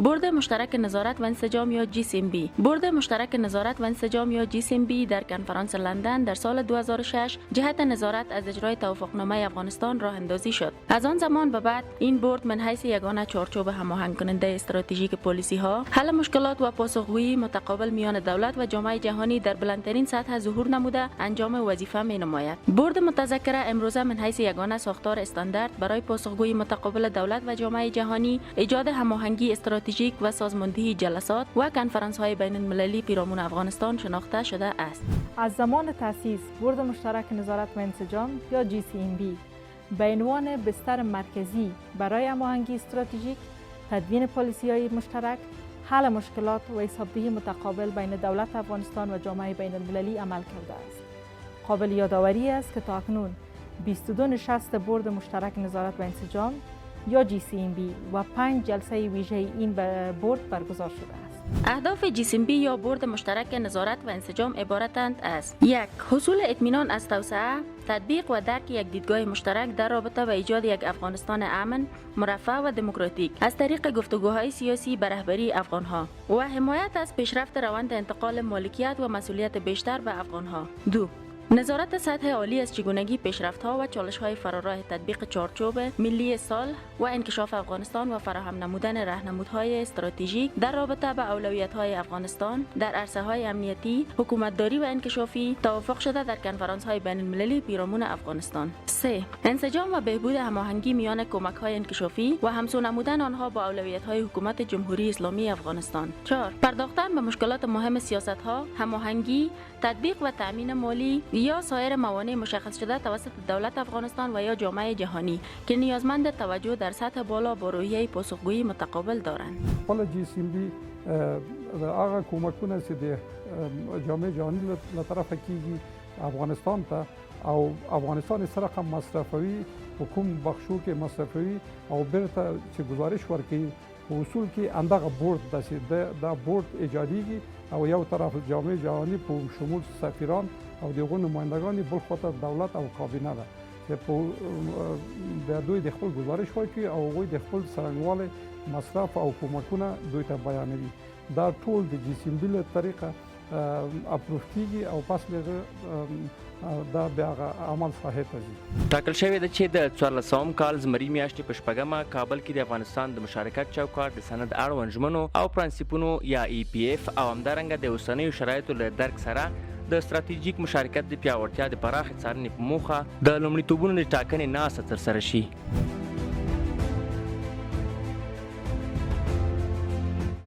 بورد مشترک نظارت و انسجام یا GCMB. بورد مشترک نظارت و انسجام یا GCMB در کنفرانس لندن در سال 2006 جهت نظارت از اجرای توافقنامه افغانستان راه اندازی شد. از آن زمان به بعد این بورد من حیث یگانه چارچوب هماهنگ کننده استراتژیک پلیسی ها، حل مشکلات و پاسخگویی متقابل میان دولت و جامعه جهانی در بلندترین سطح ظهور نموده انجام وظیفه می نماید. بورد متذکره امروزه من حیث یگانه ساختار استاندارد برای پاسخگویی متقابل دولت و جامعه جهانی، ایجاد هماهنگی استراتژیک و سازماندهی جلسات و کنفرانس های بین المللی پیرامون افغانستان شناخته شده است. از زمان تأسیس بورد مشترک نظارت و انسجام یا GCMB به عنوان بستر مرکزی برای هماهنگی استراتژیک، تدوین پالیسی‌های مشترک، حل مشکلات و حسابدهی متقابل بین دولت افغانستان و جامعه بین المللی عمل کرده است. قابل یادآوری است که تاکنون 22 نشست بورد مشترک نظارت و انسجام یا GCMB و 5 جلسه ویژه این بورد برگزار شده است. اهداف GCMB یا بورد مشترک نظارت و انسجام عبارتند از: 1. حصول اطمینان از توسعه، تطبیق و درک یک دیدگاه مشترک در رابطه و ایجاد یک افغانستان امن، مرفه و دموکراتیک از طریق گفتگوهای سیاسی به رهبری افغانها و حمایت از پیشرفت روند انتقال مالکیت و مسئولیت بیشتر به افغانها. 2. نظارت سطح عالی از چگونگی پیشرفت‌ها و چالش‌های فراراه تطبیق چارچوب ملی صلح و انکشاف افغانستان و فراهم نمودن راهنمودهای استراتژیک در رابطه با اولویت‌های افغانستان در عرصه‌های امنیتی، حکومتداری و انکشافی توافق شده در کنفرانس‌های بین‌المللی پیرامون افغانستان. 3. انسجام و بهبود هماهنگی میان کمک‌های انکشافی و همسو نمودن آنها با اولویت‌های حکومت جمهوری اسلامی افغانستان. 4. پرداختن به مشکلات مهم سیاست‌ها، هماهنگی، تطبیق و تأمین مالی یا سایر موانع مشخص شده توسط دولت افغانستان و یا جامعه جهانی که نیازمند توجه در سطح بالا با روحیه پاسخگویی متقابل دارند. حالا GCMB هغه کومکونه چې د جامعه جهانی له طرفه کیږي افغانستان ته او افغانستان سره هم مصرفوي حکومت بخشو کې مصرفوي او بیرته چې گزارش ورکړي په اصول کې اندغه بورد دا بورد ایجادیږي او یو طرف جامعه جهانی په شمول سفیران او دغه نمایندگان بل خاطر دولت او کابینه ده چې په دوی د خپل گزارش ورکړي او هغوی د خپل څرنګوالي مصرف او کومکونه دوی ته بیانوي. دا ټول د GCMB له طریقه اپروف کیږي او پس دا بیا عمل ساحې ته ځي. ټاکل شوې ده چې د 1400 کال زمري میاشتې په شپږمه کابل کې د افغانستان د مشارکت چوکاټ د سند اړوند ژمنو او پرنسپونو یا EPF او همدارنګه د اوسنیو شرایطو له درک سره د ستراتیژیک مشارکت د پیاوړتیا د پراخې څارنې په موخه د لومړیتوبونو د ټاکنې ناسته ترسره شي.